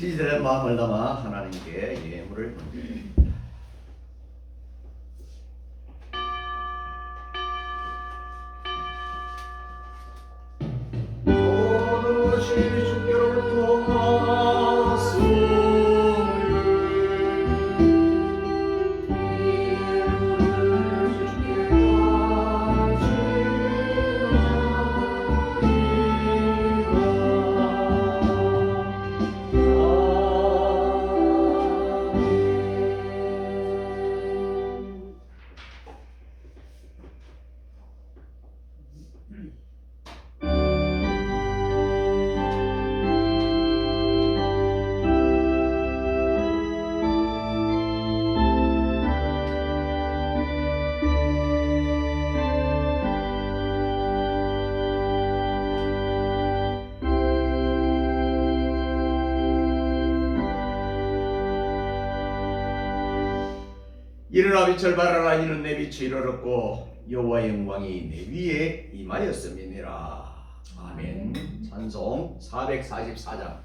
시들의 마음을 담아 하나님께 예물을 드립니다. 모든 것이 주께로부터 왔으니 일어나 빛을 발하라. 이는 내 빛이 이르렀고 여호와의 영광이 내 위에 임하였음이니라. 아멘. 찬송 444장.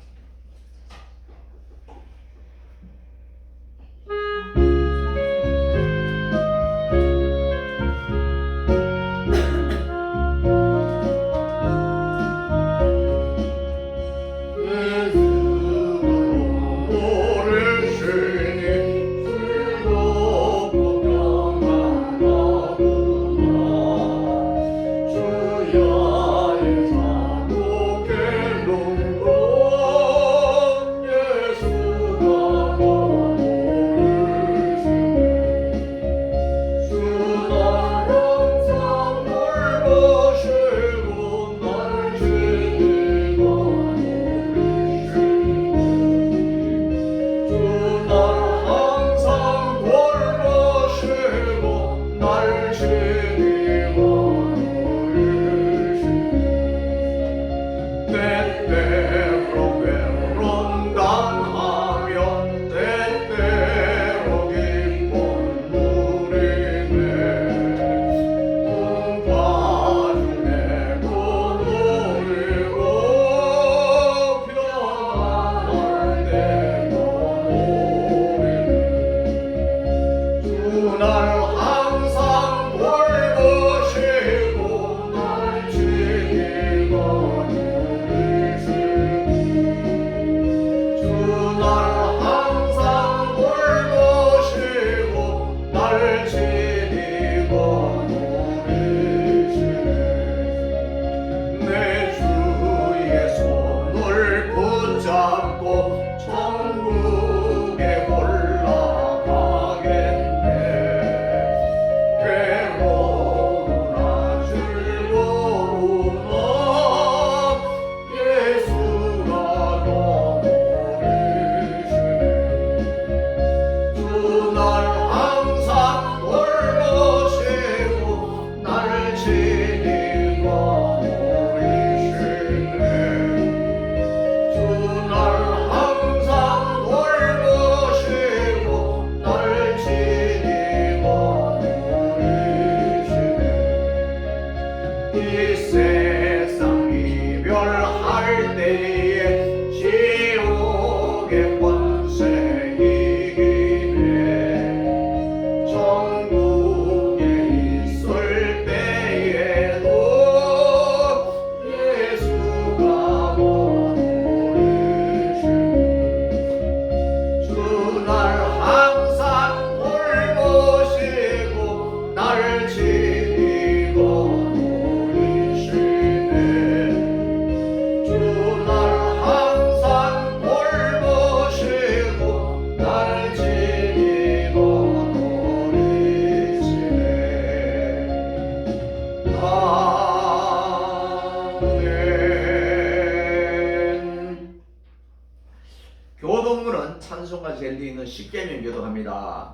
교동문은 찬송과 젤리는 십계명 교도합니다.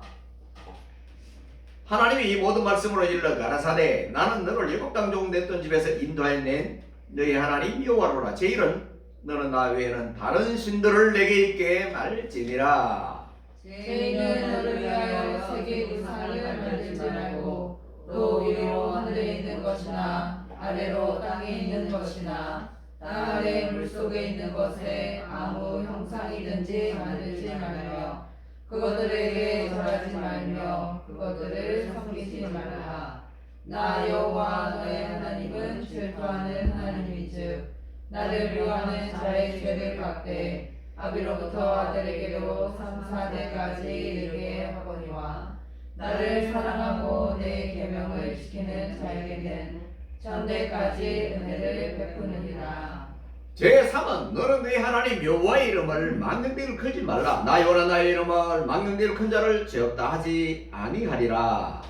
하나님이 이 모든 말씀으로 일러 가라사대 나는 너를 일곱 강종 됐던 집에서 인도하여 낸 너희 하나님 여호와로라. 제1은 너는 나 외에는 다른 신들을 내게 있게 말지니라. 제1은 너를 위하여 세계 우상을 만들지 말고 또 위로 하늘에 있는 것이나 아래로 땅에 있는 것이나 땅 아래 물속에 있는 것에 아무 형상이든지 만들지 말며 그것들에게 절하지 말며 그것들을 섬기지 말라. 나 여호와 너의 하나님은 질투하는 하나님이즉 나를 미워하는 자의 죄를 갚되 아비로부터 아들에게로 3-4대까지 이르게 하거니와 나를 사랑하고 내 계명을 지키는 자에게는 전대까지 은혜를 베푸느니라. 제3은 너는 네 하나님 여호와의 이름을 막는 데를 걸지 말라. 나 여호와 나의 이름을 막는 데를 큰 자를 죄 없다 하지 아니하리라.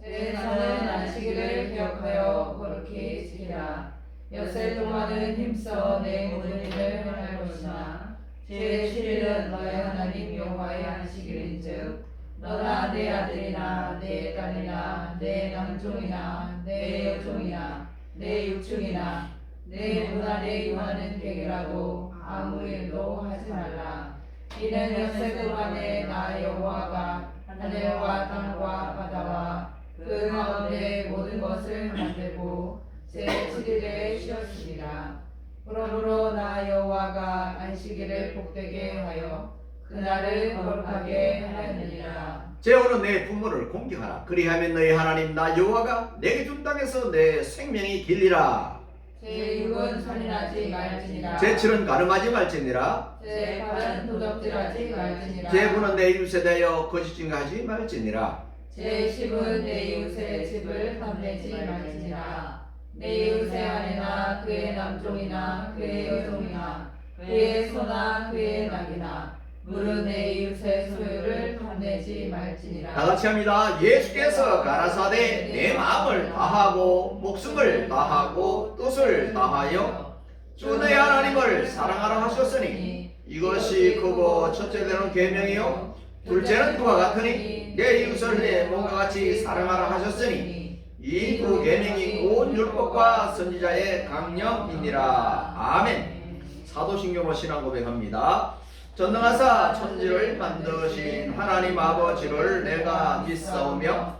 제4는 안식일을 기억하여 거룩히 지키라. 엿새 동안은 힘써 내 모든 일을 행할 것이나 제7일은 너의 하나님 여호와의 안식일인즉 너나 내 아들이나 내 딸이나 내 남종이나 내 여종이나 내 육종이나 내 문안에 임하는 객이라도 아무 일도 하지 말라. 이는 엿새 동안에 나 여호와가 하늘과 땅과 바다와 그 가운데 모든 것을 만들고 제7일에 쉬었으리라. 그러므로 나 여호와가 안식일을 복되게 하여 그날을 거룩하게 하였느니라. 제5는 내 부모를 공경하라. 그리하면 너희 하나님 나 여호와가 내게 준 땅에서 내 생명이 길리라. 제6은 살인하지 말지니라. 제7은 가늠하지 말지니라. 제8은 도적질하지 말지니라. 제9는 내 이웃에 대하여 거짓 증거하지 말지니라. 제10은 내 이웃의 집을 탐내지 말지니라. 내 이웃의 아내나 그의 남종이나 그의 여종이나 그의 소나 그의 낙이나 물은 내 이웃의 소유를 탐내지 말지니라. 다 같이 합니다. 예수께서 가라사대 내 마음을 다하고 목숨을 다하고 뜻을 다하여 주 너의 하나님을 사랑하라 하셨으니 이것이 크고 첫째되는 계명이요 둘째는 그와 같으니 내 이웃을 내 몸과 같이 사랑하라 하셨으니 이 두 계명이 온 율법과 선지자의 강령이니라. 아멘. 사도신경으로 신앙 고백합니다. 전능하사 천지를 만드신 하나님 아버지를 내가 믿사오며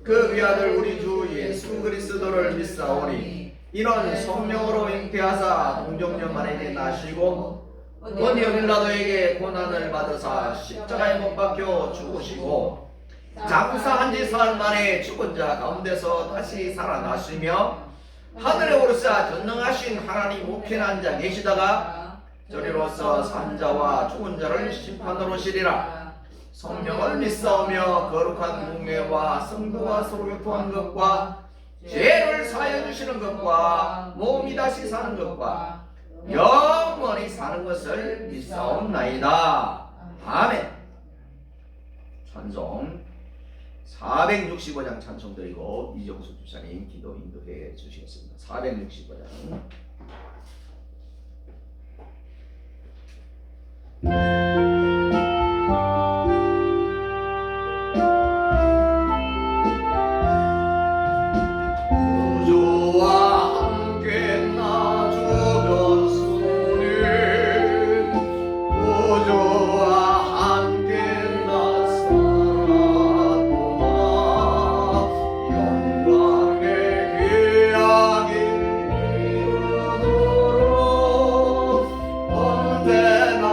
그 위아들 우리 주 예수 그리스도를 믿사오니 이는 성령으로 잉태하사 동정녀만에게 나시고 본디오 빌라도에게 고난을 받으사 십자가에 못 박혀 죽으시고 장사한 지 사흘 만에 죽은 자 가운데서 다시 살아나시며 하늘에 오르사 전능하신 하나님 우편에 앉아 계시다가 저리로서 산자와 죽은 자를 심판하러 오시리라. 성령을 믿사오며 거룩한 공회와 성도와 서로 교통한 것과 죄를 사하여 주시는 것과 몸이 다시 사는 것과 영원히 사는 것을 믿사옵나이다. 아멘. 찬송 465장 찬송 드리고 이정수 집사님 기도 인도해 주시겠습니다. 465장 언제나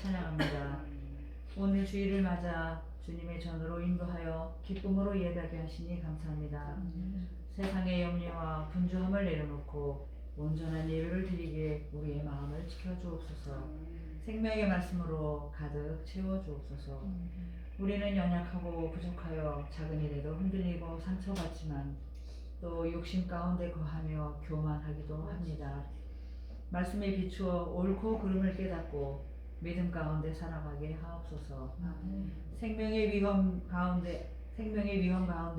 찬양합니다. 오늘 주일을 맞아 주님의 전으로 인도하여 기쁨으로 예배하게 하시니 감사합니다. 세상의 염려와 분주함을 내려놓고 온전한 예배를 드리기에 우리의 마음을 지켜주옵소서. 생명의 말씀으로 가득 채워주옵소서. 우리는 연약하고 부족하여 작은 일에도 흔들리고 상처받지만 또 욕심 가운데 거하며 교만하기도 합니다. 말씀에 비추어 옳고 그름을 깨닫고 믿음 가운데 살아가게 하옵소서. 생명의 위험 가운데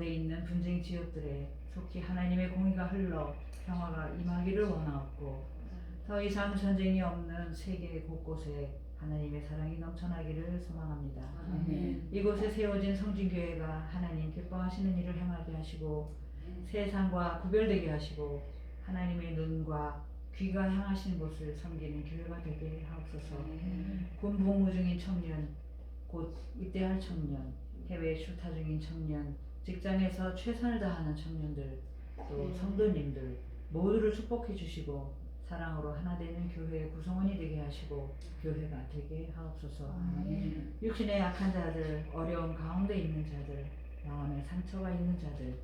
있는 분쟁 지역들에 속히 하나님의 공의가 흘러 평화가 임하기를 원하옵고 더 이상 전쟁이 없는 세계 곳곳에 하나님의 사랑이 넘쳐나기를 소망합니다. 이곳에 세워진 성진교회가 하나님 기뻐하시는 일을 행하게 하시고 세상과 구별되게 하시고 하나님의 눈과 귀가 향하시는 곳을 섬기는 교회가 되게 하옵소서. 군 복무 중인 청년, 곧 입대할 청년, 해외 출타 중인 청년, 직장에서 최선을 다하는 청년들, 또 성도님들 모두를 축복해 주시고 사랑으로 하나 되는 교회의 구성원이 되게 하시고 교회가 되게 하옵소서. 육신의 약한 자들, 어려움 가운데 있는 자들, 영혼의 상처가 있는 자들,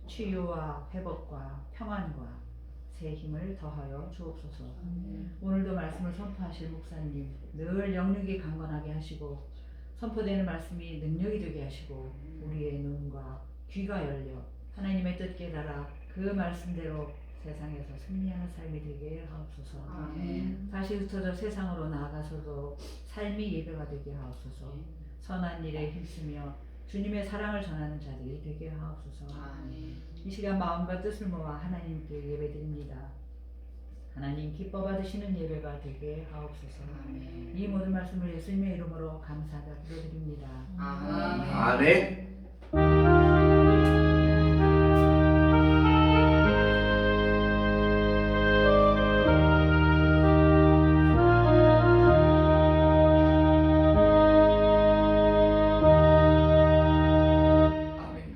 치유와 회복과 평안과 새 힘을 더하여 주옵소서. 오늘도 말씀을 선포하실 목사님 늘 영육이 강건하게 하시고 선포되는 말씀이 능력이 되게 하시고 우리의 눈과 귀가 열려 하나님의 뜻 깨달아 그 말씀대로 세상에서 승리하는 삶이 되게 하옵소서. 다시 흩어져 세상으로 나아가서도 삶이 예배가 되게 하옵소서. 선한 일에 힘쓰며 주님의 사랑을 전하는 자들이 되게 하옵소서. 이 시간 마음과 뜻을 모아 하나님께 예배드립니다. 하나님 기뻐 받으시는 예배가 되게 하옵소서. 이 모든 말씀을 예수님의 이름으로 감사하며 기도드립니다. 아멘. 아멘.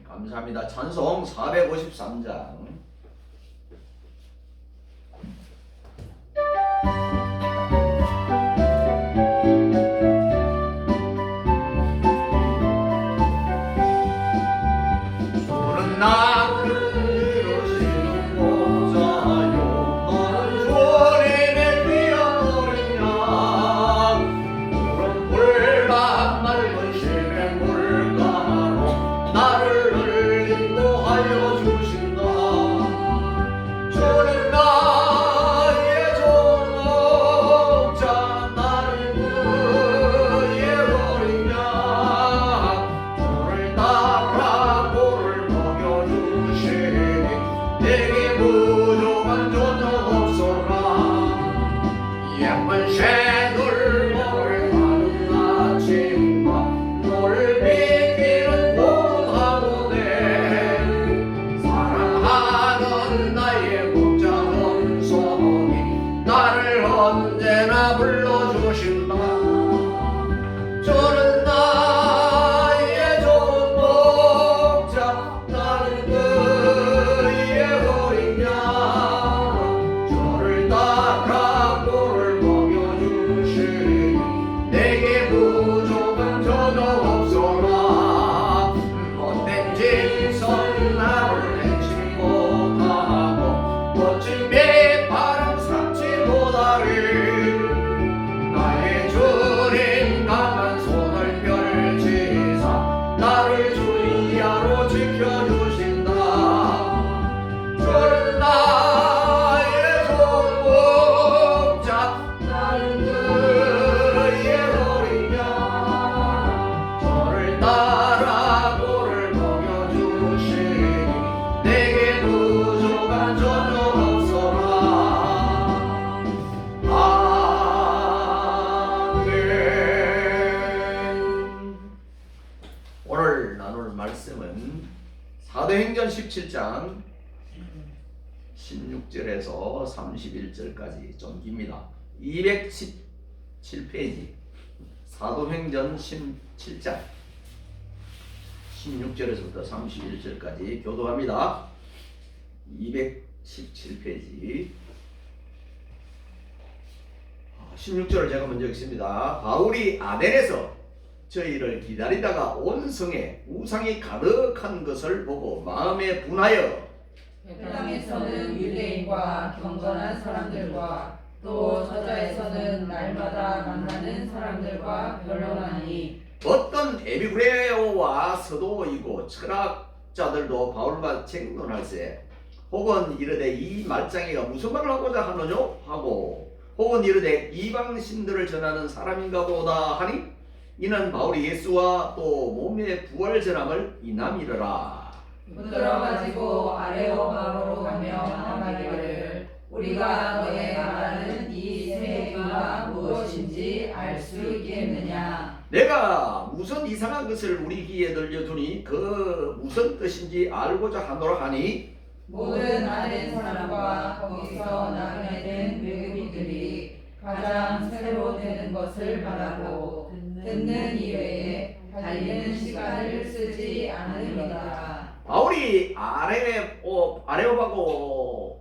감사합니다. 찬송 453장. 나를 이루시는 보좌요 너는 주님의 귀한 어린 양 푸른 풀과 맑은 심의 물가로 나를 인도하여 주신다. 주는 나의 종목자 나는 그의 어린 양 주를 따라 고를 내게 부족한 전혀 없소라. 예쁜 새들 먹을 가는 아침과 너를 비비는 꽃하고네 사랑하는 나의 목자는 성이 나를 언제나 불러주신다. 저는 나의 좋은 목자 나는 그의 어린 양 저를 따라 꼴을 먹여주시니 내게 부족한 전혀 없소라. 못된 짐승 나를 행치 못하고 멋진 배바람 삼지 못하리. 나의 주님 강한 손을 펼치사 나를 주의하러 지켜주신다. 주는 나의 좋은 목자 나는 그의 어린 양 저를 따라 꼴을 먹여주시니 내게 부족한 전혀 없소라. 오늘 나눌 말씀은 사도행전 17장 16절에서 31절까지 좀 깁니다. 217페이지 사도행전 17장 16절에서부터 31절까지 교도합니다. 217페이지 16절을 제가 먼저 읽습니다. 바울이 아덴에서 저희를 기다리다가 온 성에 우상이 가득한 것을 보고 마음에 분하여 회당에서는 유대인과 경건한 사람들과 또 저자에서는 날마다 만나는 사람들과 변론하니 어떤 에피쿠레오와 서도이고 철학자들도 바울과 책론할세 혹은 이르되 이 말짱이가 무슨 말을 하고자 하느뇨 하고 혹은 이르되 이방신들을 전하는 사람인가 보다 하니 이는 바울이 예수와 또 몸의 부활 전함을 이남이러라. 붙들어가지고 아레오바로로 가며 말하기를 우리가 너의 말하는 이 세계가 무엇인지 알 수 있겠느냐. 내가 무슨 이상한 것을 우리 귀에 들려주니 그 무슨 뜻인지 알고자 하노라 하니 모든 아덴 사람과 거기서 나그네된 외국인들이 가장 새로 되는 것을 바라고 듣는 이외에 달리는 시간을 쓰지 않으리라. 바울이 아레오바고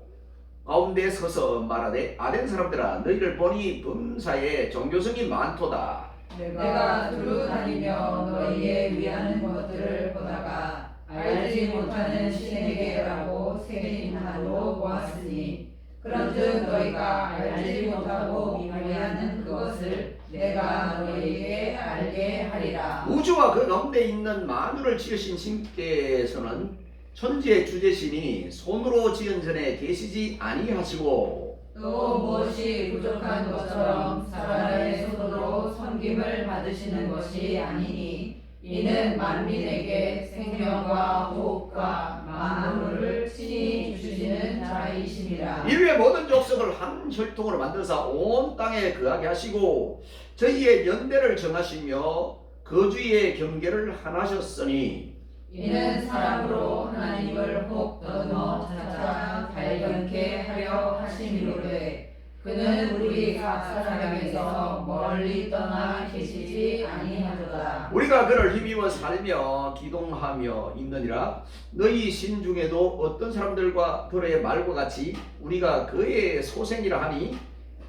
가운데 서서 말하되 아덴 사람들아 너희를 보니 범사에 종교성이 많도다. 내가 두루 다니며 너희의 위하는 것들을 보다가 알지 못하는 신에게라고 새긴 한도 보았으니 그런즉 너희가 알지 못하고 미워하는 그것을 내가 너희에게 알게 하리라. 우주와 그 가운데 있는 만유를 지으신 신께서는 천지의 주제시니 손으로 지은 전에 계시지 아니하시고 또 무엇이 부족한 것처럼 사람의 손으로 섬김을 받으시는 것이 아니니 이는 만민에게 생명과 호흡과 만물을 친히 주시는 자이심이라. 인류의 모든 족속을 한 혈통으로 만드사 온 땅에 거하게 하시고 저희의 연대를 정하시며 거주의 경계를 하나셨으니 이는 사람으로 하나님을 혹 넘어 찾아 발견케 하려 하심이로되 그는 우리 각 사람에게서 멀리 떠나 계시지 아니하도다. 우리가 그를 힘입어 살며 기동하며 있느니라. 너희 신 중에도 어떤 사람들과 그의 말과 같이 우리가 그의 소생이라 하니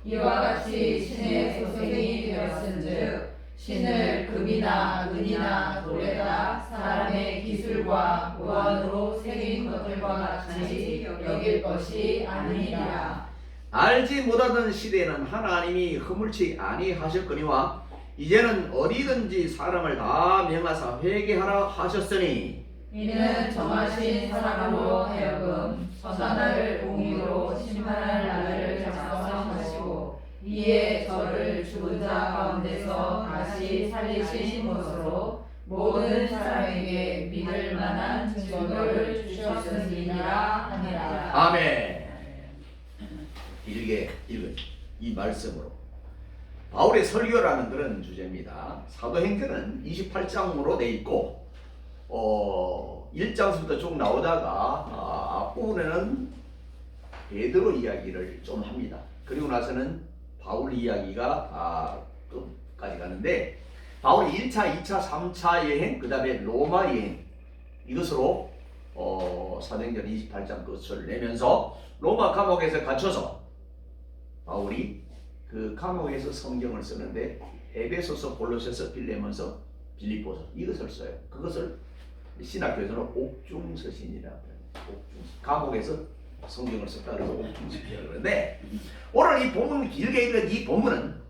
이와 같이 신의 소생이 되었은즉 신을 금이나 은이나 돌에다 사람의 기술과 고안으로 새긴 것들과 같이 여길 것이 아니니라. 알지 못하던 시대에는 하나님이 허물치 아니하셨거니와 이제는 어디든지 사람을 다 명하사 회개하라 하셨으니 이는 정하신 사람으로 하여금 선악을 공의로 심판할 날을 작성하시고 이에 저를 죽은 자 가운데서 다시 살리신 것으로 모든 사람에게 믿을 만한 증거를 주셨으니라 하니라. 아멘. 길게 읽은 이 말씀으로 바울의 설교라는 그런 주제입니다. 사도행전은 28장으로 돼 있고 1장부터 쭉 나오다가 앞부분에는 베드로 이야기를 좀 합니다. 그리고 나서는 바울 이야기가 끝까지 가는데 바울이 1차, 2차, 3차 여행, 그 다음에 로마 여행 이것으로 사도행전 28장 끝을 내면서 로마 감옥에서 갇혀서 바울이 그 감옥에서 성경을 쓰는데 에베소서, 골로새서, 빌레몬서, 빌립보서 이것을 써요. 그것을 신학교에서는 옥중서신이라고 해요. 감옥에서 성경을 썼다 그래서 옥중서신이라고 그러는데 오늘 이 본문 길게 읽은 이 본문은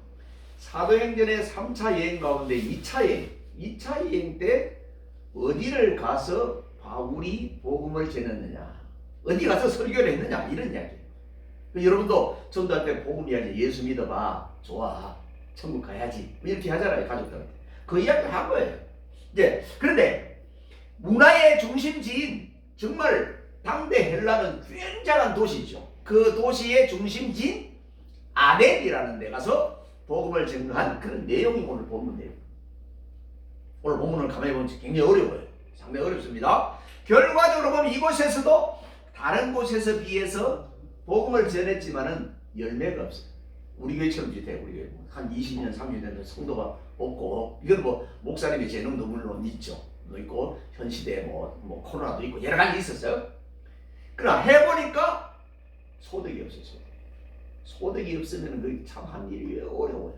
사도행전의 3차 여행 가운데 2차 여행 때 어디를 가서 바울이 복음을 전했느냐, 어디 가서 설교를 했느냐 이런 이야기예요. 여러분도 전도할 때 복음 이야기 예수 믿어봐 좋아 천국 가야지 이렇게 하잖아요 가족들한테. 그 이야기를 한 거예요. 이제 그런데 문화의 중심지인 정말 당대 헬라는 굉장한 도시죠. 그 도시의 중심지인 아덴이라는 데 가서 복음을 전한 그런 내용이 오늘 본문 내용. 오늘 본문을 가만히 보면 굉장히 어려워요. 상당히 어렵습니다. 결과적으로 보면 이곳에서도 다른 곳에서 비해서 복음을 전했지만은 열매가 없어요. 우리 교회처럼 비슷해요. 우리 교회 한 20년, 30년 성도가 없고 이건 뭐 목사님의 재능도 물론 있죠. 있고 현 시대에 뭐 코로나도 있고 여러 가지 있었어요. 그러나 해보니까 소득이 없어요. 소득이 없으면 그게 참 한 일이 어려워요.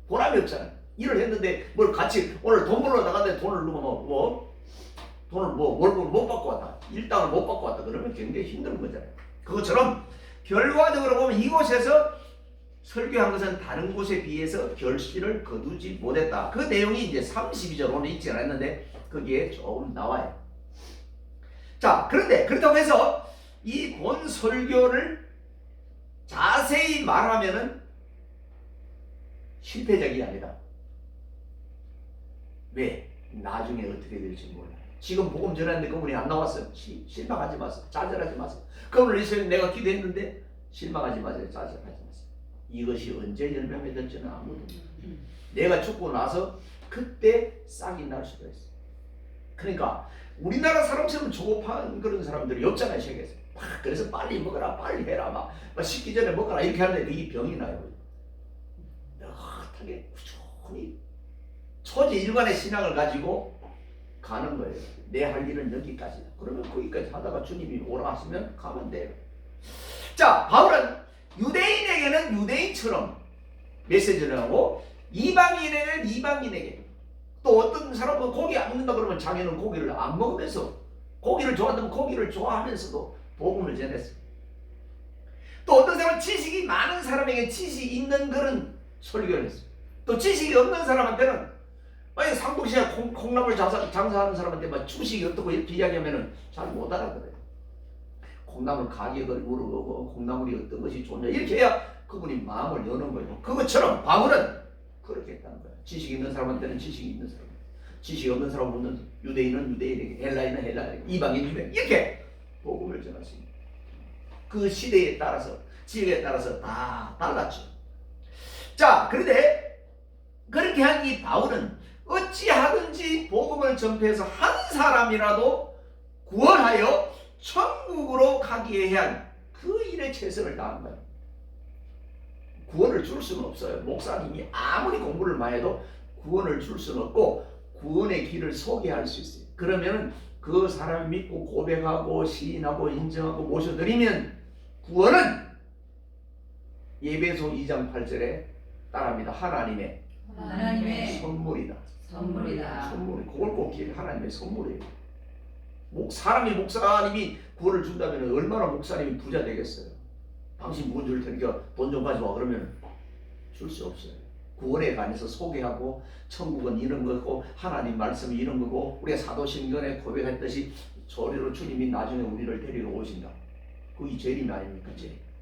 보람이 없잖아요. 일을 했는데 뭘 같이 오늘 돈 벌러 나갔는데 돈을 돈을 월급을 못 받고 왔다. 일당을 못 받고 왔다. 그러면 굉장히 힘든 거잖아요. 그것처럼 결과적으로 보면 이곳에서 설교한 것은 다른 곳에 비해서 결실을 거두지 못했다. 그 내용이 이제 32절 오늘 읽지 않았는데 거기에 조금 나와요. 자, 그런데 그렇다고 해서 이 본 설교를 자세히 말하면은 실패적이 아니다. 왜? 나중에 어떻게 될지 몰라. 지금 복음 전했는데 그분이 안 나왔어요. 실망하지 마세요. 좌절하지 마세요. 그분을 위해서 내가 기도했는데 실망하지 마세요. 좌절하지 마세요. 이것이 언제 열매 맺을지는 아무도 몰라요. 내가 죽고 나서 그때 싹이 날 수도 있어. 그러니까 우리나라 사람처럼 조급한 그런 사람들이 없잖아요. 세계에서. 그래서 빨리 먹어라, 빨리 해라, 막 식기 전에 먹어라 이렇게 하는데 그게 병이 나요. 느긋하게 꾸준히 초지일관의 신앙을 가지고 가는 거예요. 내 할 일은 여기까지다. 그러면 거기까지 하다가 주님이 오라 하시면 가면 돼요. 자, 바울은 유대인에게는 유대인처럼 메시지를 하고 이방인에게는 이방인에게, 또 어떤 사람은 고기 안 먹는다 그러면 자기는 고기를 안 먹으면서, 고기를 좋아한다면 고기를 좋아하면서도 복음을 전했어요. 또 어떤 사람은 지식이 많은 사람에게 지식이 있는 그런 설교를 했어요. 또 지식이 없는 사람한테는 아니 상동시에 콩나물 장사하는 사람한테 막 주식이 어떻고 이렇게 이야기하면은 잘 못 알아들어요. 콩나물 가격을 물어보고 콩나물이 어떤 것이 좋냐 이렇게 해야 그분이 마음을 여는 거예요. 그것처럼 바울은 그렇게 했다는 거예요. 지식이 있는 사람한테는 지식이 있는 사람, 지식이 없는 사람은 유대인은 유대인에게, 헬라인은 헬라인에게, 이방인 유대인 이렇게 복음을 전하십니다. 그 시대에 따라서, 지역에 따라서 다 달랐죠. 자, 그런데 그렇게 한 이 바울은 어찌하든지 복음을 전폐해서 한 사람이라도 구원하여 천국으로 가기에 해야 그 일에 최선을 다한 거예요. 구원을 줄 수는 없어요. 목사님이 아무리 공부를 많이 해도 구원을 줄 수는 없고 구원의 길을 소개할 수 있어요. 그러면 그 사람 믿고 고백하고 시인하고 인정하고 모셔드리면 구원은 예배소 2장 8절에 따라합니다. 하나님의 선물이다. 선물이 그걸 꼭 기억해. 하나님의 선물이에요. 사람이 목사님이 구원을 준다면 얼마나 목사님이 부자 되겠어요. 당신 구원 줄 테니까 돈 좀 가져와 그러면 줄 수 없어요. 구원에 관해서 소개하고 천국은 이런 거고 하나님 말씀이 이런 거고 우리가 사도신경에 고백했듯이 저리로 주님이 나중에 우리를 데리러 오신다. 그게 재림 아닙니까?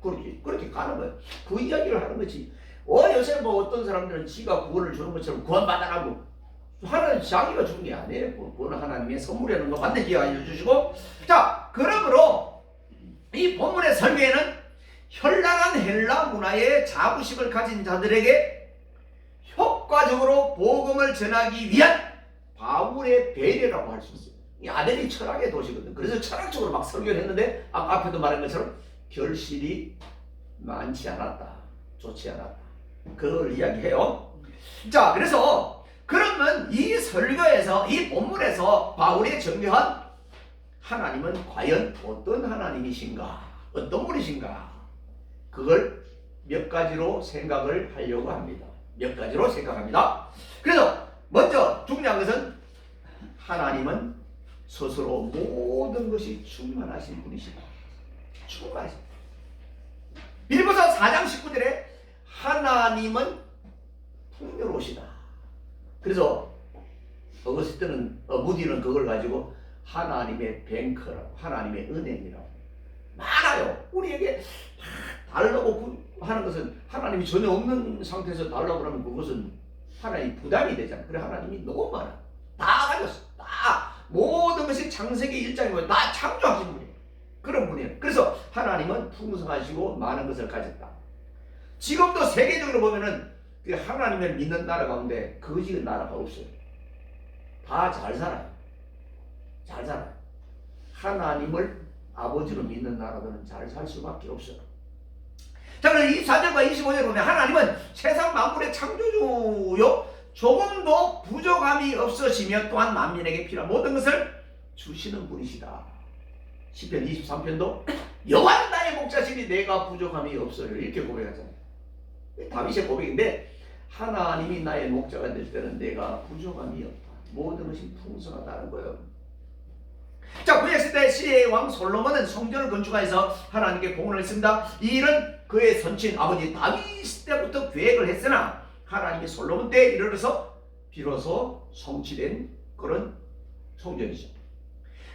그렇게 가는 거예요. 그 이야기를 하는 거지. 요새 뭐 어떤 사람들은 지가 구원을 주는 것처럼 구원받아라고, 하나님 자기가 주는 게 아니에요. 구원은 하나님의 선물이라는 거 반드시 알려주시고, 자, 그러므로 이 본문의 설교에는 현란한 헬라 문화의 자부심을 가진 자들에게 효과적으로 복음을 전하기 위한 바울의 배려라고 할 수 있어요. 이 아덴이 철학의 도시거든. 그래서 철학적으로 막 설교를 했는데 아까 앞에도 말한 것처럼 결실이 많지 않았다. 좋지 않았다. 그걸 이야기해요. 자, 그래서 그러면 이 설교에서, 이 본문에서 바울이 정교한 하나님은 과연 어떤 하나님이신가, 어떤 분이신가, 그걸 몇 가지로 생각을 하려고 합니다. 몇 가지로 생각합니다. 그래서 먼저 중요한 것은 하나님은 스스로 모든 것이 충만하신 분이시다. 충만하신. 빌립보서 4장 19절에 하나님은 풍요로우시다. 그래서 어거스틴은 무디는 그걸 가지고 하나님의 뱅크라고, 하나님의 은행이라고 많아요. 우리에게 달라고 하는 것은 하나님이 전혀 없는 상태에서 달라고 하면 그것은 하나님이 부담이 되잖아요. 그래 하나님이 너무 많아. 다 가졌어. 다 모든 것이 창세기 1장에 보면 다 창조하신 분이에요. 그런 분이에요. 그래서 하나님은 풍성하시고 많은 것을 가졌다. 지금도 세계적으로 보면은 하나님을 믿는 나라 가운데 거짓의 나라가 없어요. 다 잘 살아요. 잘 살아요. 하나님을 아버지로 믿는 나라들은 잘 살 수밖에 없어요. 자, 그래서 24절과 25절에 보면 하나님은 세상 만물의 창조주요 조금도 부족함이 없으시며 또한 만민에게 필요한 모든 것을 주시는 분이시다. 시편 23편도 여호와는 나의 목자시니 내가 부족함이 없어요. 이렇게 고백하잖아요. 다윗의 고백인데 하나님이 나의 목자가 될 때는 내가 부족함이 없다. 모든 것이 풍성하다는 거예요. 자, 구약시대 시대의 왕 솔로몬은 성전을 건축하여서 하나님께 공헌을 했습니다. 이 일은 그의 선친 아버지 다윗 때부터 계획을 했으나 하나님이 솔로몬 때에 이르러서 비로소 성취된 그런 성전이죠.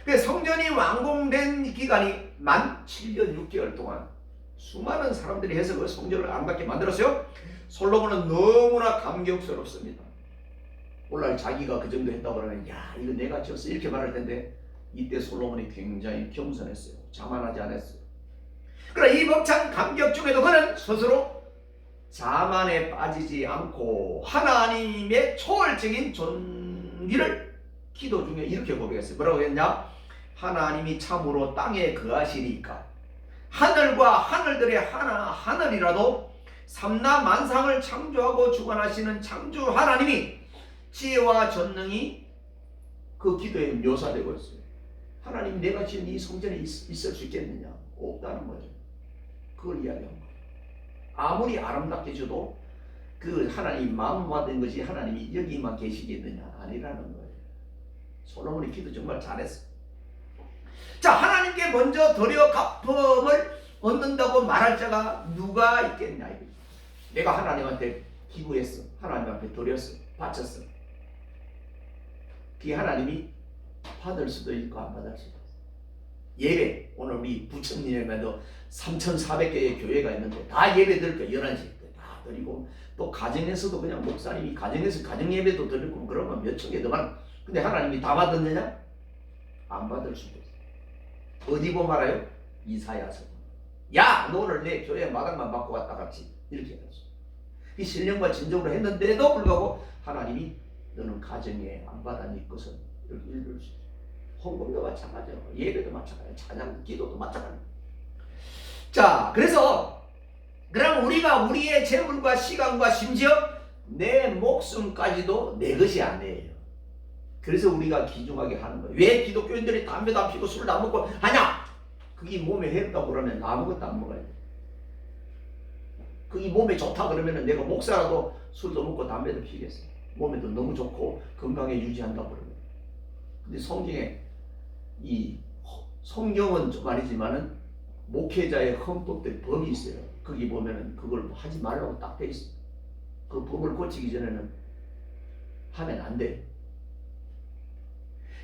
그 성전이 완공된 기간이 만 7년 6개월 동안 수많은 사람들이 해서 그 성전을 아름답게 만들었어요. 솔로몬은 너무나 감격스럽습니다. 오늘날 자기가 그 정도 했다고 그러면 야 이거 내가 지었어 이렇게 말할 텐데 이때 솔로몬이 굉장히 겸손했어요. 자만하지 않았어요. 그러나 이 벅찬 감격 중에도 그는 스스로 자만에 빠지지 않고 하나님의 초월적인 존귀를 기도 중에 이렇게 고백했어요. 뭐라고 했냐? 하나님이 참으로 땅에 거하시니까 하늘과 하늘들의 하늘이라도 삼라 만상을 창조하고 주관하시는 창조 하나님이 지혜와 전능이 그 기도에 묘사되고 있어요. 하나님 내가 지은 이 성전에 있을 수 있겠느냐? 없다는 거죠. 그걸 이야기한 거예요. 아무리 아름답게 줘도 그 하나님 마음 받은 것이 하나님이 여기만 계시겠느냐? 아니라는 거예요. 솔로몬의 기도 정말 잘했어요. 자, 하나님께 먼저 드려 갚음을 얻는다고 말할 자가 누가 있겠냐? 내가 하나님한테 기부했어. 하나님한테 드렸어. 바쳤어. 그게 하나님이 받을 수도 있고 안 받을 수도 있고. 예배, 오늘 우리 부천님에도 3,400개의 교회가 있는데 다 예배 드릴 거 11시 때 다 드리고 또 가정에서도 그냥 목사님이 가정에서 가정 예배도 드리고 그러면 몇 천 개 더 많아. 근데 하나님이 다 받았느냐? 안 받을 수도 있어. 어디 보면 알아요? 이사야서. 야, 너 오늘 내 교회 마당만 받고 왔다 같이 이렇게 했어. 이 신령과 진정으로 했는데도 불구하고 하나님이 너는 가정에 안 받아 네 것은 이렇게 읽을 수 있어. 헌금도 마찬가지예요. 예배도 마찬가지예요. 찬양, 기도도 마찬가지예요. 자, 그래서 그럼 우리가 우리의 재물과 시간과 심지어 내 목숨까지도 내 것이 아니에요. 그래서 우리가 귀중하게 하는 거예요. 왜 기독교인들이 담배도 안 피고 술도 안 먹고 하냐? 그게 몸에 해롭다고 그러면 아무것도 안 먹어야 돼. 그게 몸에 좋다 그러면 내가 목사라도 술도 먹고 담배도 피겠어. 몸에도 너무 좋고 건강에 유지한다고 그러면. 근데 성경에 이 성경은 좀 아니지만은 목회자의 헌법들 법이 있어요. 거기 보면은 그걸 하지 말라고 딱 돼 있어. 그 법을 고치기 전에는 하면 안 돼.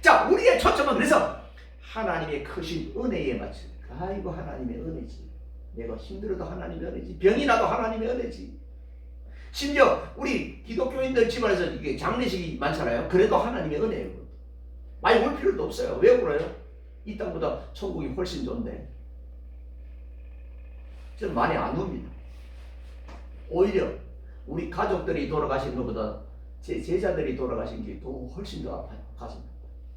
자, 우리의 초점은 그래서 하나님의 크신 은혜에 맞춰. 아이고 하나님의 은혜지. 내가 힘들어도 하나님의 은혜지. 병이 나도 하나님의 은혜지. 심지어 우리 기독교인들 집안에서 이게 장례식이 많잖아요. 그래도 하나님의 은혜예요. 많이 올 필요도 없어요. 왜 울어요? 이 땅보다 천국이 훨씬 좋은데. 저는 많이 안 웁니다. 오히려 우리 가족들이 돌아가신 것보다 제 제자들이 돌아가신 게 더 훨씬 더 아파요. 가슴.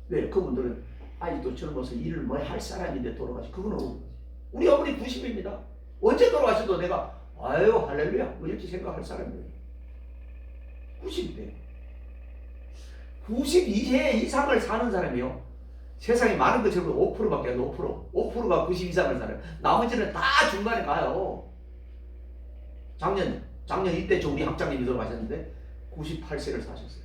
왜? 그분들은 아직도 젊어서 일을 뭐 할 사람인데 돌아가시. 그거는 우리 어머니 90입니다. 언제 돌아가셔도 내가 아유 할렐루야 뭐 이렇게 생각할 사람이에요. 90대 92세 이상을 사는 사람이요. 세상에 많은 것처럼 5%밖에 안 돼. 5%가 90 이상을 살아요. 나머지는 다 중간에 가요. 작년 이때쯤 우리 학장님이 돌아가셨는데 98세를 사셨어요.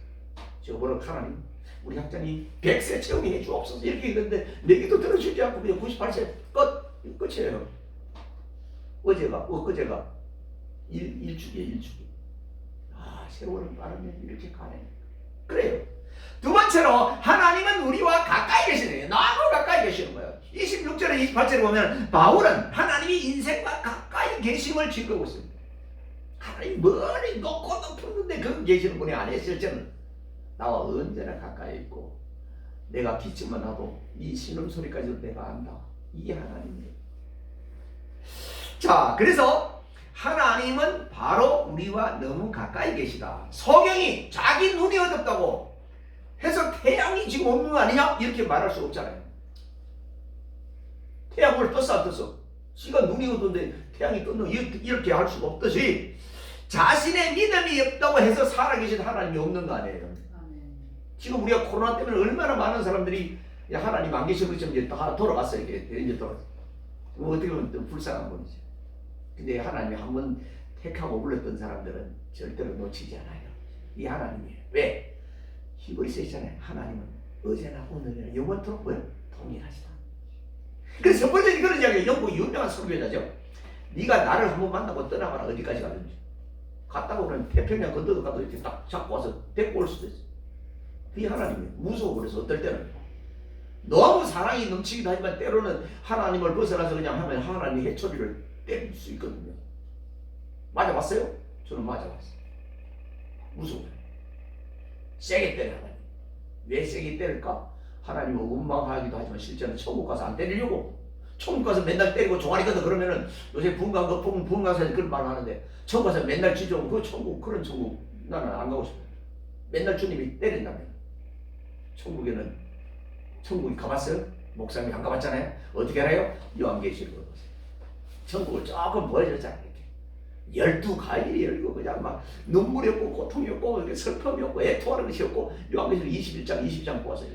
제가 뭐라고 하나님 우리 학장님 100세 채우게 해주옵소서 이렇게 했는데 내기도 들어주지 않고 그냥 98세 끝이에요. 엊그제가 일주기. 아, 세월은 빠르면 이렇게 가네. 그래요. 두 번째로 하나님은 우리와 가까이 계시네요. 너무 가까이 계시는 거예요. 26절에 28절에 보면 바울은 하나님이 인생과 가까이 계심을 증거하고 있습니다. 하나님 멀리 높은데 거기 계시는 분이 아니에요. 실제는 나와 언제나 가까이 있고 내가 기침만 하도 이 신음소리까지도 내가 안다. 이게 하나님이에요. 자, 그래서 하나님은 바로 우리와 너무 가까이 계시다. 성경이 자기 눈이 어둡다고 해서 태양이 지금 없는 거 아니냐? 이렇게 말할 수 없잖아요. 태양 오늘 떴어 안 떴어? 지가 눈이 어두운데 태양이 떴는 이렇게 할 수가 없듯이 자신의 믿음이 없다고 해서 살아계신 하나님이 없는 거 아니에요. 지금 우리가 코로나 때문에 얼마나 많은 사람들이 하나님 안 계시고 지금 이제 다 돌아갔어요. 이제 돌아갔어. 뭐 어떻게 보면 또 불쌍한 분이죠. 근데 하나님이 한번 택하고 불렀던 사람들은 절대로 놓치지 않아요. 이 하나님이에요. 왜? 히브리서에 있잖아요. 하나님은 어제나 오늘이나 영원토록 뭐예요? 동일하시다. 그래서 첫 번째 그런 이야기가 영국 유명한 선교자죠. 네가 나를 한번 만나고 떠나봐라. 어디까지 가든지. 갔다가 오면 태평양 건너도 가도 이렇게 딱 잡고 와서 데리고 올 수도 있어. 그게 하나님이에요. 무서워. 그래서 어떨 때는 너무 사랑이 넘치기도 하지만 때로는 하나님을 벗어나서 그냥 하면 하나님의 해초리를 때릴 수 있거든요. 맞아봤어요? 저는 맞아봤어요. 무서워요. 세게 때려 하나님. 왜 세게 때릴까? 하나님은 원망하기도 하지만 실제는 천국 가서 안 때리려고. 천국 가서 맨날 때리고 종아리 걷어 그러면은 요새 분강사에서 그런 말을 하는데 천국 가서 맨날 지져오면 그 천국, 그런 천국 나는 안 가고 싶어요. 맨날 주님이 때린다면. 천국이 가봤어요? 목사님이 안 가봤잖아요? 어떻게 알아요? 요한계시록을 보세요. 천국을 조금 보여줬잖아요. 12가일이 열리고 그냥 막 눈물이 없고 고통이 없고 슬픔이 없고 애통하는 것이 없고 요한계시록 21장 22장 보았어요.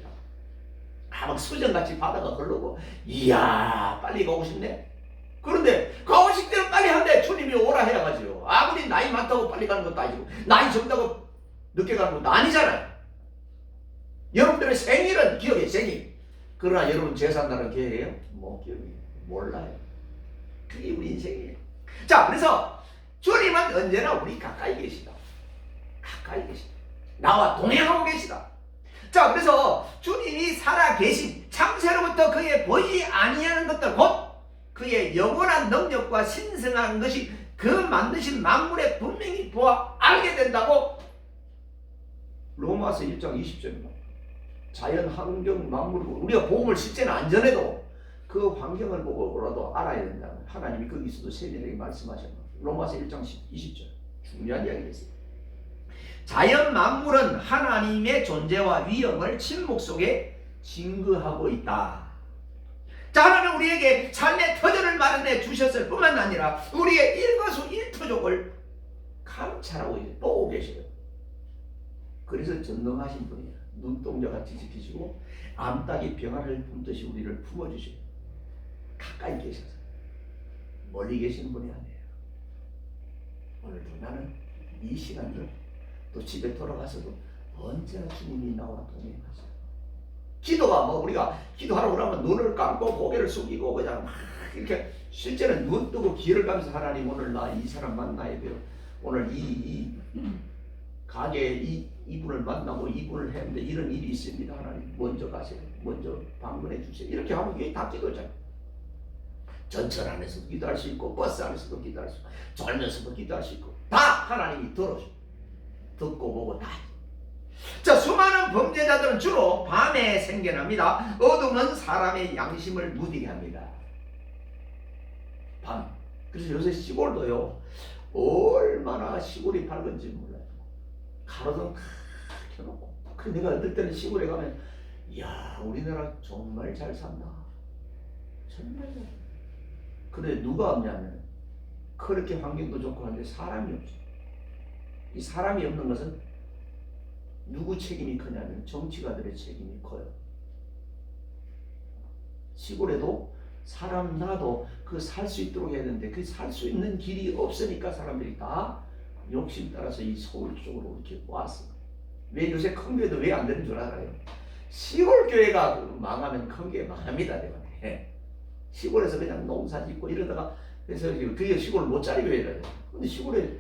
막 수정같이 바다가 흐르고 이야 빨리 가고 싶네. 그런데 가고 싶대는 빨리 한데 주님이 오라 해야 가지요. 아무리 나이 많다고 빨리 가는 것도 아니고 나이 적다고 늦게 가는 것도 아니잖아요. 여러분들의 생일은 기억해. 생일. 그러나 여러분 제삿날은 기억해요? 뭐 기억해요. 몰라요. 그게 우리 인생이에요. 자, 그래서 주님은 언제나 우리 가까이 계시다. 가까이 계시다. 나와 동행하고 계시다. 자, 그래서 주님이 살아계신 창세로부터 그의 보이지 아니하는 것들 곧 그의 영원한 능력과 신성한 것이 그 만드신 만물에 분명히 보아 알게 된다고 로마서 1장 20절입니다. 자연, 환경, 만물, 우리가 복음을 실제는 안 전해도 그 환경을 보고라도 알아야 된다는 하나님이 거기서도 세밀하게 말씀하셨습니다. 로마서 1장 20절 중요한 이야기였어요. 자연 만물은 하나님의 존재와 위엄을 침묵 속에 증거하고 있다. 자, 하나님은 우리에게 삶의 터전을 마련해 주셨을 뿐만 아니라 우리의 일거수일투족을 감찰하고 보고 계셔요. 그래서 전능하신 분이에요. 눈동자같이 지키시고 암탉이 병아리를 품듯이 우리를 품어주셔요. 가까이 계셔서 멀리 계시는 분이 아니에요. 오늘도 나는 이 시간을 또 집에 돌아가서도 언제나 주님이 나와 동행하세요. 기도가 뭐 우리가 기도하러 오라면 눈을 감고 고개를 숙이고 그냥 막 이렇게 실제는 눈 뜨고 귀를 감면서 하나님 오늘 나 이 사람 만나야 돼요. 오늘 이 가게에 이분을 만나고 이분을 했는데 이런 일이 있습니다. 하나님 먼저 가세요. 먼저 방문해 주세요. 이렇게 하면 이게 다 기도잖아요. 전철 안에서도 기도할 수 있고 버스 안에서도 기도할 수 있고 졸면서도 기도할 수 있고 다 하나님이 들어줘. 듣고 보고 다. 자, 수많은 범죄자들은 주로 밤에 생겨납니다. 어둠은 사람의 양심을 무디게 합니다. 밤. 그래서 요새 시골도요 얼마나 시골이 밝은지 몰라요. 가로등 다 켜놓고. 그래 내가 어떨 때는 시골에 가면 이야 우리나라 정말 잘 산다. 정말 잘 산다. 근데 누가 없냐면 그렇게 환경도 좋고 하는데 사람이 없죠. 이 사람이 없는 것은 누구 책임이 크냐면 정치가들의 책임이 커요. 시골에도 사람 나도 그 살 수 있도록 해야 되는데 그 살 수 있는 길이 없으니까 사람들이 다 욕심 따라서 이 서울 쪽으로 이렇게 왔어. 왜 요새 큰 교회도 왜 안 되는 줄 알아요? 시골 교회가 망하면 큰 교회 망합니다. 시골에서 그냥 농사 짓고 이러다가 그래서 그게 시골을 못 차리고 해야 돼. 근데 시골에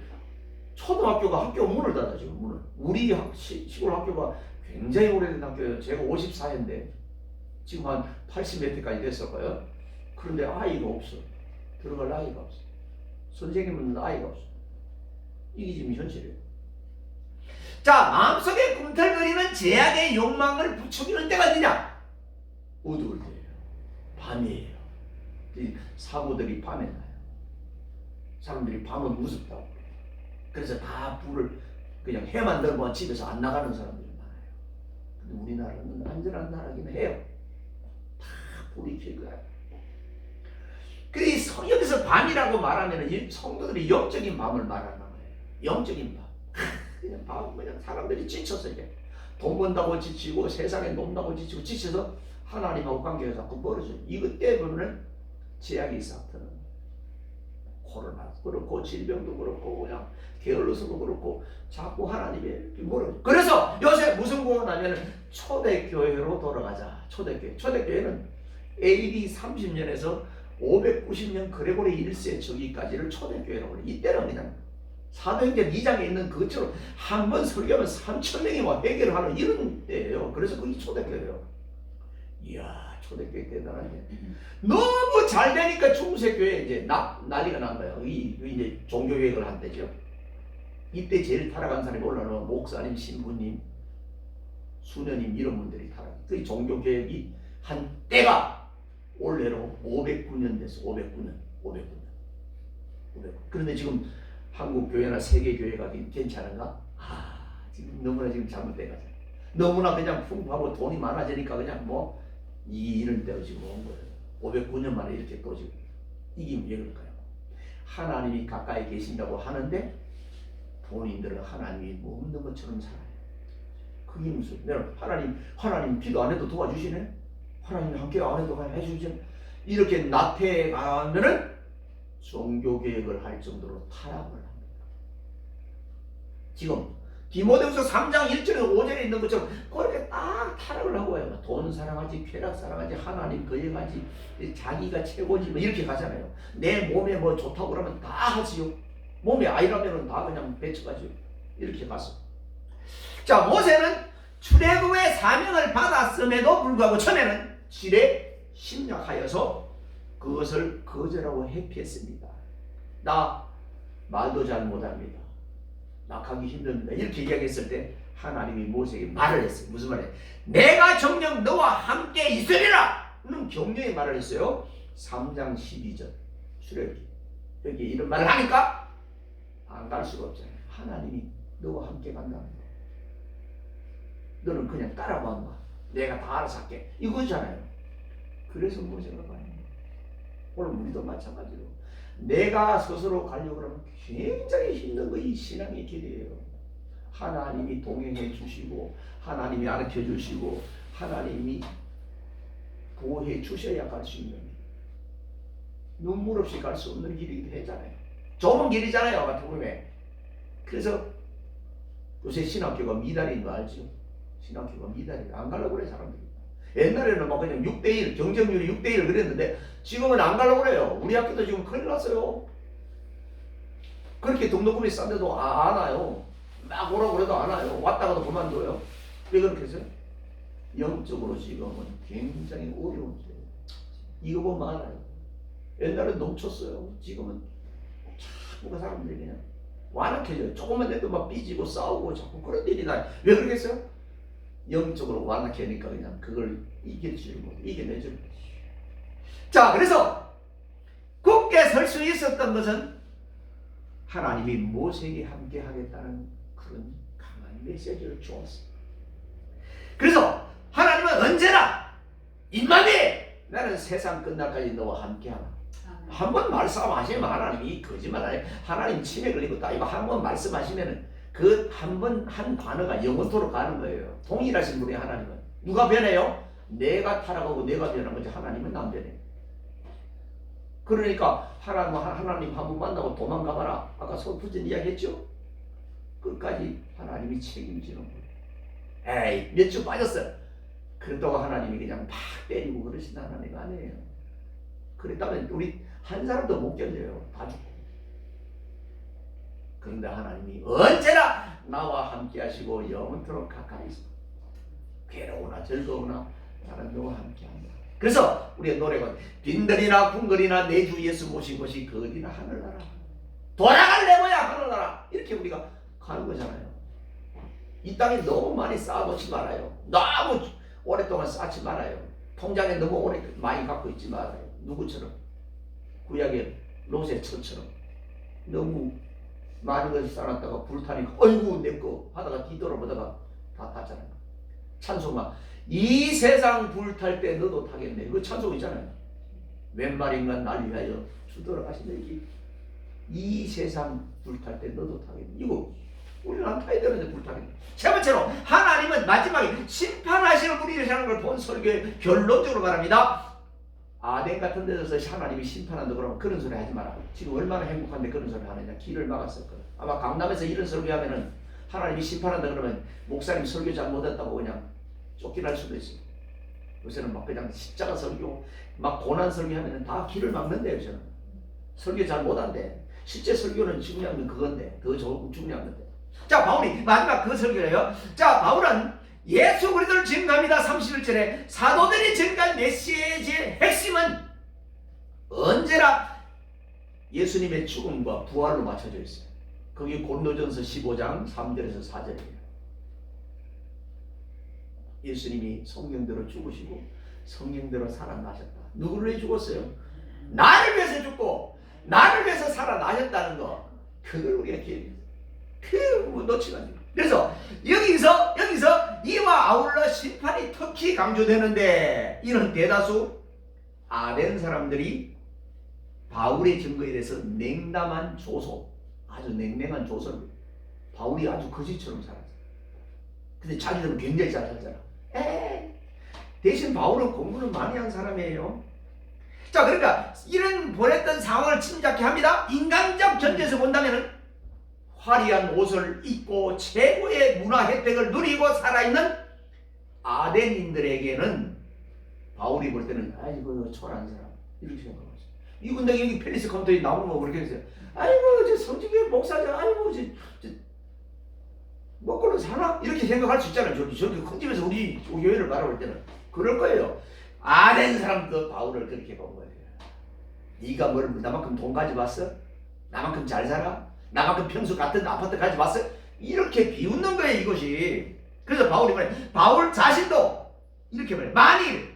초등학교가 학교 문을 닫아 지금 문을. 우리 시골 학교가 굉장히 오래된 학교예요. 제가 54년대 지금 한 80몇 회까지 됐을 거예요. 그런데 아이가 없어. 들어갈 아이가 없어. 선생님은 아이가 없어. 이게 지금 현실이에요. 자, 마음속에 꿈틀거리는 제약의 욕망을 부추기는 때가 어디냐? 어두울 때예요. 밤이에요. 이 사고들이 밤에 나요. 사람들이 밤은 무섭다고. 그래서 다 불을 그냥 해만 들면 집에서 안 나가는 사람들이 많아요. 근데 우리나라는 안전한 나라긴 해요. 다 불이 켜고 가요. 그래서 여기서 밤이라고 말하면 이 성도들이 영적인 밤을 말하는 거예요. 영적인 밤. 그냥 밤 그냥 사람들이 지쳐서 이제 돈 번다고 지치고 세상에 논다고 지치고 지쳐서 하나님하고 관계가 자꾸 멀어져요. 이것 때문에 제약이 싹트는 코로나도 그렇고 질병도 그렇고 그냥 게을러서도 그렇고 자꾸 하나님의 이렇게 멀어져. 그래서 요새 무슨 구원하면 초대교회로 돌아가자. 초대교회는 AD 30년에서 590년 그레고리 1세 저기까지를 초대교회라고 그래요. 이때는 그냥 사도행전 2장에 있는 그것처럼 한 번 설교하면 3,000명이 와 회개를 하는 이런 때예요. 그래서 그게 초대교회예요. 이야, 초대교회 대단하네. 너무 잘 되니까 중세교회 이제 난리가 난 거예요. 이제 종교개혁을 한 때죠. 이때 제일 타락한 사람이 올라오면 목사님, 신부님, 수녀님 이런 분들이 타락. 그 종교개혁이 한 때가 올해로 509년 됐어. 509년. 그런데 지금 한국 교회나 세계 교회가 괜찮은가? 지금 너무나 지금 잘못돼가지고 너무나 그냥 풍부하고 돈이 많아지니까 그냥 뭐 이런 때로 지금 온 거예요. 509년 만에 이렇게 또 지금 이게 왜 그럴까요? 하나님이 가까이 계신다고 하는데 본인들은 하나님이 없는 것처럼 살아요. 그게 무슨? 내가 하나님 기도 안 해도 도와주시네. 하나님 함께 안 해도 해주시네. 이렇게 나태해가면은 종교개혁을 할 정도로 타락을 합니다. 지금 디모데후서 3장 1절에 5절에 있는 것처럼 그렇게 딱 타락을 하고 와요. 돈 사랑하지, 쾌락 사랑하지, 하나님 거역하지, 자기가 최고지 뭐 이렇게 가잖아요. 내 몸에 뭐 좋다고 그러면 다 하지요. 몸에 아이라면은 다 그냥 배쳐가지고 이렇게 갔어. 자, 모세는 출애굽의 사명을 받았음에도 불구하고 처음에는 지레 심략하여서 그것을 거절하고 회피했습니다. 나 말도 잘 못합니다. 나 가기 힘듭니다. 이렇게 이야기했을 때 하나님이 모세에게 말을 했어요. 무슨 말이에요? 내가 정녕 너와 함께 있으리라 는 격려의 말을 했어요. 3장 12절 출애굽기 여기 이런 말을 하니까 안 갈 수가 없잖아요. 하나님이 너와 함께 간다는 거. 너는 그냥 따라만 봐. 내가 다 알아서 할게. 이거잖아요. 그래서 모세가 가는 거예요. 오늘 우리도 마찬가지로 내가 스스로 가려고 하면 굉장히 힘든 거 이 신앙의 길이에요. 하나님이 동행해 주시고 하나님이 가르쳐 주시고 하나님이 보호해 주셔야 갈 수 있는 길. 눈물 없이 갈 수 없는 길이기도 하잖아요. 좁은 길이잖아요. 같은 경우에. 그래서 요새 신학교가 미달인 거 알죠? 신학교가 미달이에요. 안 가려고 그래 사람들이. 옛날에는 막 그냥 6대1 경쟁률이 6대1 그랬는데 지금은 안 가려고 그래요. 우리 학교도 지금 큰일 났어요. 그렇게 등록금이 싼데도 안 와요. 막 오라고 그래도 안 와요. 왔다가도 그만둬요. 왜 그렇게 했어요? 영적으로 지금은 굉장히 어려운 시대예요. 이거 보면 알아요. 옛날엔 넘쳤어요. 지금은 자꾸 그 사람들이 그냥 완악해져요. 조금만 해도 막 삐지고 싸우고 자꾸 그런 일이 나요. 왜 그러겠어요? 영적으로 완악하니까 그냥 그걸 이겨주지 못해. 이겨내줄 거지. 자, 그래서 굳게 설 수 있었던 것은 하나님이 모세에게 함께 하겠다는 그런 강한 메시지를 주었어. 그래서 하나님은 언제나 임마니 나는 세상 끝날까지 너와 함께하라. 한번 말씀하시면 하나님이 거짓말하네. 하나님 치매 걸리고 다 이거 한번 말씀하시면은 그 한 번 한 단어가 영원토록 가는 거예요. 동일하신 분이 하나님은. 누가 변해요? 내가 타락하고 내가 변한 거지 하나님은 안 변해. 그러니까 하나님 한 번 만나고 도망가봐라. 아까 서부진 이야기했죠? 끝까지 하나님이 책임지는 거예요. 에이 몇 주 빠졌어. 그렇다고 하나님이 그냥 팍 때리고 그러신 하나님 아니에요. 그랬다면 우리 한 사람도 못 견뎌요. 다 죽고. 그런데 하나님이 언제나 나와 함께 하시고 영원토록 가까이 있어. 괴로우나 즐거우나 나는 너와 함께 한다. 그래서 우리의 노래가 빈들이나 궁궐이나 내 주 예수 모신 곳이 거기나 하늘나라. 돌아갈래 뭐야 하늘나라. 이렇게 우리가 가는 거잖아요. 이 땅에 너무 많이 쌓아놓지 말아요. 너무 오랫동안 쌓지 말아요. 통장에 너무 오래 많이 갖고 있지 말아요. 누구처럼? 구약의 롯의처럼 너무 많은 것을 쌓았다가 불타니까 어이구 내거 하다가 뒤돌아보다가 다 탔잖아요. 찬송가 이 세상 불탈 때 너도 타겠네. 그 찬송 있잖아요. 웬말인가 날 위하여 주도록 하신다. 이 세상 불탈 때 너도 타겠네. 이거 우리는 안 타야 되는데 불타겠네. 세 번째로 하나님은 마지막에 심판하시는 분이라는 걸 본 설교의 결론적으로 말합니다. 아덴 같은 데서 하나님이 심판한다 그러면 그런 소리 하지 마라. 지금 얼마나 행복한데 그런 소리 하느냐. 길을 막았었거든. 아마 강남에서 이런 설교하면은 하나님이 심판한다 그러면 목사님 설교 잘 못했다고 그냥 쫓겨날 수도 있어요. 요새는 막 그냥 십자가 설교, 막 고난 설교하면은 다 길을 막는데 요새는 설교 잘 못한대. 실제 설교는 중요한 건 그건데 더 중요한 건데. 자, 바울이 마지막 그 설교를 해요. 자, 바울은 예수 그리스도를 증거합니다. 31절에 사도들이 증거한 메시지의 핵심은 언제나 예수님의 죽음과 부활로 맞춰져 있어요. 거기 고린도전서 15장 3절에서 4절입니다. 예수님이 성경대로 죽으시고 성경대로 살아나셨다. 누구를 위해 죽었어요? 나를 위해서 죽고 나를 위해서 살아나셨다는 거. 그걸 우리가 기억해야 그 놓치면 안 돼요. 그래서 여기서 이와 아울러 심판이 특히 강조되는데 이는 대다수 아덴 사람들이 바울의 증거에 대해서 냉담한 조소, 아주 냉랭한 조소를 바울이 아주 거지처럼 살았어요. 근데 자기들은 굉장히 잘 살잖아. 대신 바울은 공부를 많이 한 사람이에요. 자, 그러니까 이런 보냈던 상황을 짐작케 합니다. 인간적 견지에서 본다면은 화려한 옷을 입고 최고의 문화 혜택을 누리고 살아있는 아덴인들에게는 바울이 볼 때는 아이고 초라한 사람 이렇게 생각하죠. 이분 내가 여기 펠리스 컴퓨터에 나오는 거 그렇게 했어요. 아이고 저 성직의 목사자 아이고 저 먹고는 사나? 이렇게 생각할 수 있잖아요. 저기 큰 집에서 우리 교회를 바라볼 때는 그럴 거예요. 아덴 사람도 바울을 그렇게 본 거예요. 네가 뭘 나만큼 돈 가져왔어? 나만큼 잘 살아? 나만큼 평수 같은 아파트 가져왔어? 이렇게 비웃는 거예요, 이것이. 그래서 바울이 말해, 바울 자신도 이렇게 말해. 만일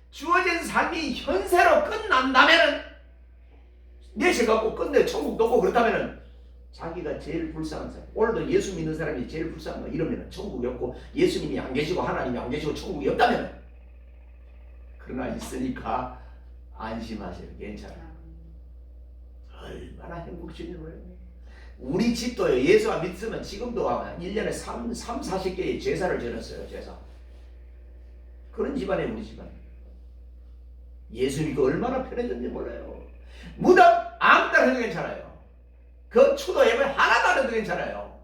주어진 삶이 현세로 끝난다면은 내세 갖고 끝내 천국도 오고 그렇다면은 자기가 제일 불쌍한 사람. 오늘도 예수 믿는 사람이 제일 불쌍한 거 이러면은 천국이 없고 예수님이 안 계시고 하나님이 안 계시고 천국이 없다면 그러나 있으니까 안심하세요. 괜찮아. 얼마나 행복주의는 거예요. 우리 집도요. 예수가 믿으면 지금도 1년에 40개의 제사를 지냈어요. 제사. 그런 집안에 우리 집안. 예수 믿고 얼마나 편해졌는지 몰라요. 무덤 아무 데나 해도 괜찮아요. 그 추도 예배 하나도 안 해도 괜찮아요.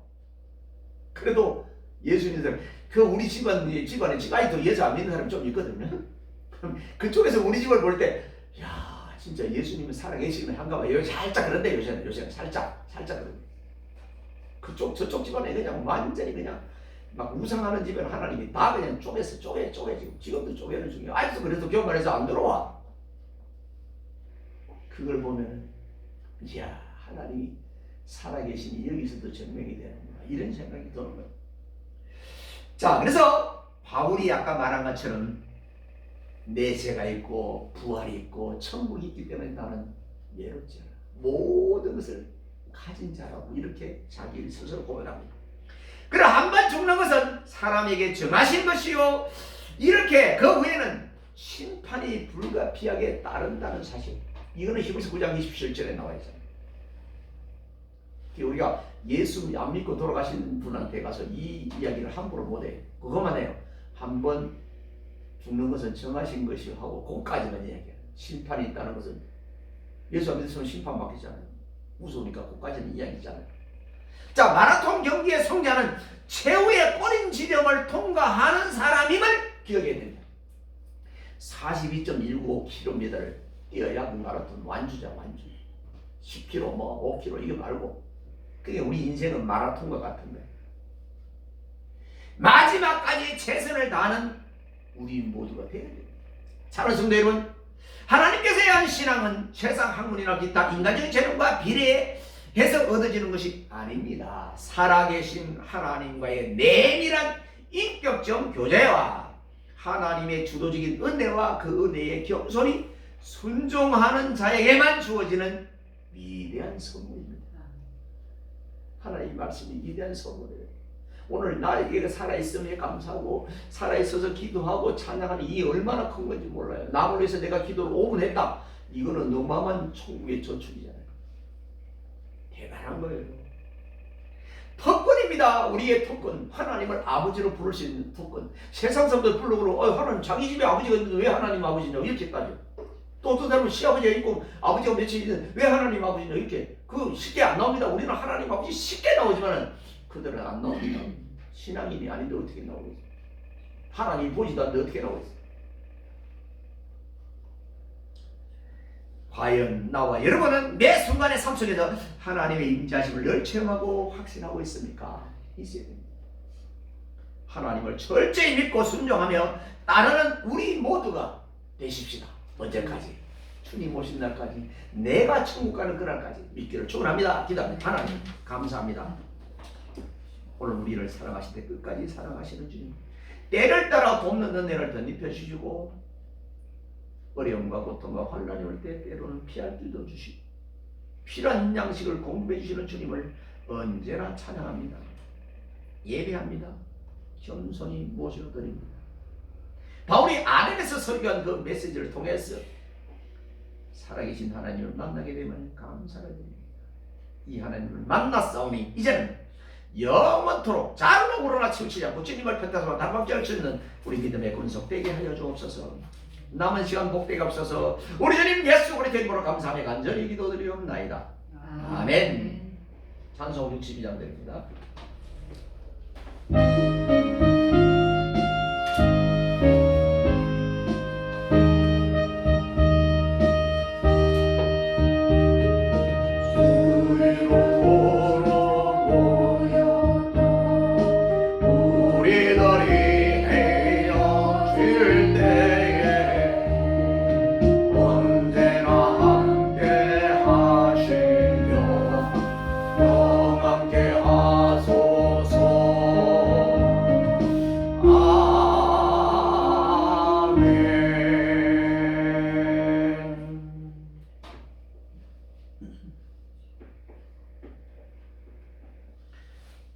그래도 예수 믿는 사람, 그 우리 집안에 아직도 예수 안 믿는 사람이 좀 있거든요. 그쪽에서 우리 집을 볼 때, 야, 진짜 예수님은 살아계시는 한가 봐. 여기 살짝 그런데 요새는 살짝 그런데. 저쪽 집안에 그냥 완전히 그냥 막 우상하는 집에는 하나님이 다 그냥 쪼개 지금도 쪼개는 중이에요. 아직도 그래서 교회만에서 안 들어와. 그걸 보면은, 이야, 하나님이 살아계시니 여기서도 증명이 되는구나. 이런 생각이 드는 거예요. 자, 그래서 바울이 아까 말한 것처럼 내세가 있고 부활이 있고 천국이 있기 때문에 나는 외롭지 않아. 모든 것을 가진 자라고 이렇게 자기를 스스로 고백합니다. 그럼 한번 죽는 것은 사람에게 정하신 것이요 이렇게 그 후에는 심판이 불가피하게 따른다는 사실. 이거는 히브리서 9장 27절에 나와 있잖아요. 우리가 예수 안 믿고 돌아가신 분한테 가서 이 이야기를 함부로 못해요. 그것만 해요. 한번 죽는 것은 정하신 것이 하고 그것까지만 이야기해요. 심판이 있다는 것은 예수 안 믿으면 심판받겠잖아요. 무서우니까 그것까지는 이야기잖아요. 자, 마라톤 경기의 승자는 최후의 꼬린 지점을 통과하는 사람임을 기억해야 됩니다. 42.195km를 뛰어야 그 마라톤 완주자 완주. 10km 뭐 5km 이거 말고 그게 우리 인생은 마라톤과 같은 거예요. 마지막까지 최선을 다하는 우리 모두가 되어야 됩니다. 사랑하는 성도 여러분, 하나님께서 한 신앙은 세상 학문이나 기타 인간적인 재능과 비례해서 얻어지는 것이 아닙니다. 살아계신 하나님과의 내밀한 인격적 교제와 하나님의 주도적인 은혜와 그 은혜의 겸손이 순종하는 자에게만 주어지는 위대한 선물입니다. 하나님의 말씀이 위대한 선물이에요. 오늘 나에게 살아있음에 감사하고 살아있어서 기도하고 찬양하는 이 얼마나 큰 건지 몰라요. 나를 위해서 내가 기도를 5분 했다. 이거는 어마어마한 천국의 저축이잖아요. 대단한 거예요. 특권입니다. 우리의 특권. 하나님을 아버지로 부를 수 있는 특권. 세상 사람들 부르고 하나님 자기 집에 아버지가 있는데 왜 하나님 아버지냐 이렇게까지. 또 어떤 사람은 시아버지가 있고 아버지가 며칠 있는데 왜 하나님 아버지냐 이렇게. 그 쉽게 안 나옵니다. 우리는 하나님 아버지 쉽게 나오지만 그들은 안 나옵니다. 신앙인이 아닌데 어떻게 나오겠어요? 하나님 보지도 않는데 어떻게 나오겠어요? 과연 나와 여러분은 매 순간의 삶 속에서 하나님의 임재하심을 늘 체험하고 확신하고 있습니까? 있어야 됩니다. 하나님을 철저히 믿고 순종하며 따르는 우리 모두가 되십시다. 언제까지? 주님 오신 날까지, 내가 천국 가는 그날까지 믿기를 축원합니다. 기도합니다. 하나님 감사합니다. 오늘 우리를 사랑하실 때 끝까지 사랑하시는 주님, 때를 따라 돕는 은혜를 덧입혀 주시고 어려움과 고통과 환난이 올 때 때로는 피할 줄도 주시고 필요한 양식을 공급해 주시는 주님을 언제나 찬양합니다. 예배합니다. 겸손히 모셔드립니다. 바울이 아덴에서 설교한 그 메시지를 통해서 살아계신 하나님을 만나게 되면 감사를 드립니다. 이 하나님을 만났사오니 이제는 영원토록 자르고 우러나 치우치지 않고 주님을 편타서 달방지할 수 있는 우리 믿음의 군속되게 하여 주옵소서. 남은 시간 복되게 없어서 우리 주님 예수 그리스도의 이름으로 감사하며 간절히 기도드리옵나이다. 아멘. 찬송 62장 드립니다.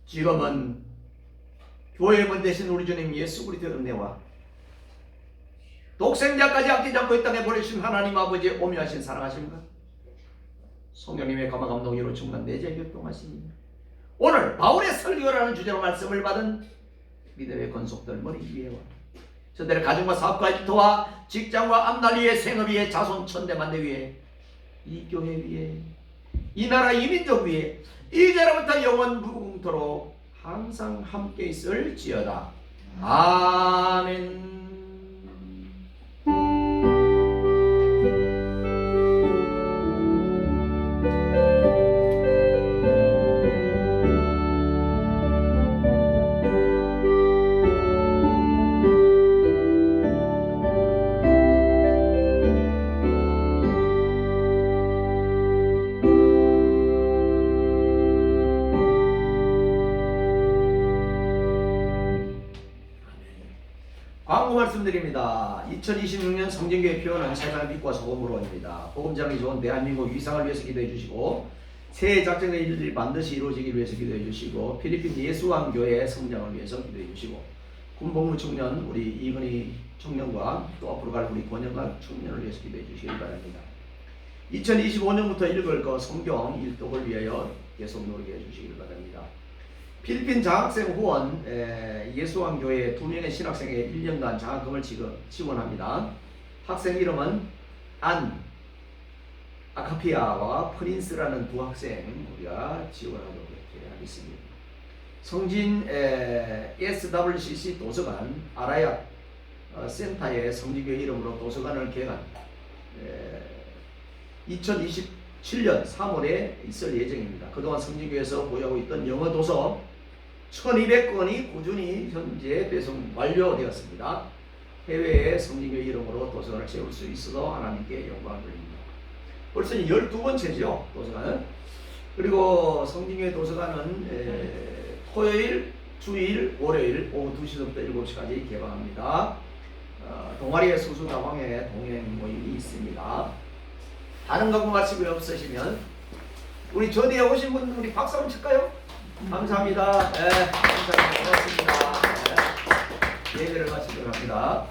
지금은 교회의 문 대신 우리 주님 예수 그리스도의 은혜와 독생자까지 아끼지 않고 이 땅에 보내주신 하나님 아버지의 오묘하신 사랑하심과 성령님의 감화 감동으로 충만 내재 교통하시니 오늘 바울의 설교라는 주제로 말씀을 받은 믿음의 권속들 머리 위에와 저들의 가정과 사업과 일터와 직장과 앞날 위에 생업 위에 자손 천대 만대 위에 이 교회 위에 이 나라 이 민족 위에 이제로부터 영원 무궁토록 항상 함께 있을지어다. 아멘. 광고 말씀드립니다. 2026년 성진교회 표현은 세상을 빛과 소금으로입니다. 복음장이 좋은 대한민국 위상을 위해서 기도해 주시고 새해 작정된 일들이 반드시 이루어지기 위해서 기도해 주시고 필리핀 예수왕교회 성장을 위해서 기도해 주시고 군복무 청년 우리 이건희 청년과 또 앞으로 갈 우리 권영관 청년을 위해서 기도해 주시기 바랍니다. 2025년부터 읽을 그 성경 일독을 위하여 계속 노력해 주시기 바랍니다. 필리핀 장학생 후원 예수왕교회 2명의 신학생의 1년간 장학금을 지원합니다. 학생 이름은 안 아카피아와 프린스라는 두 학생 우리가 지원하도록 이렇게 하겠습니다. 성진 SWCC 도서관 아라야 센터의 성진교회 이름으로 도서관을 개관 2027년 3월에 있을 예정입니다. 그동안 성진교회에서 보유하고 있던 영어 도서 1200권이 꾸준히 현재 배송 완료되었습니다. 해외에 성진교회 이름으로 도서관을 세울 수 있어서 하나님께 영광을 돌립니다. 벌써 12번째죠 도서관은. 그리고 성진교회 도서관은 토요일, 주일, 월요일 오후 2시부터 7시까지 개방합니다. 동아리의 수수다방에 동행 모임이 있습니다. 다른 광고 말씀이 없으시면 우리 전에 오신 분 우리 박수 한번 칠까요? 감사합니다. 네, 감사합니다. 고맙습니다. 네, 예배를 마치도록 합니다.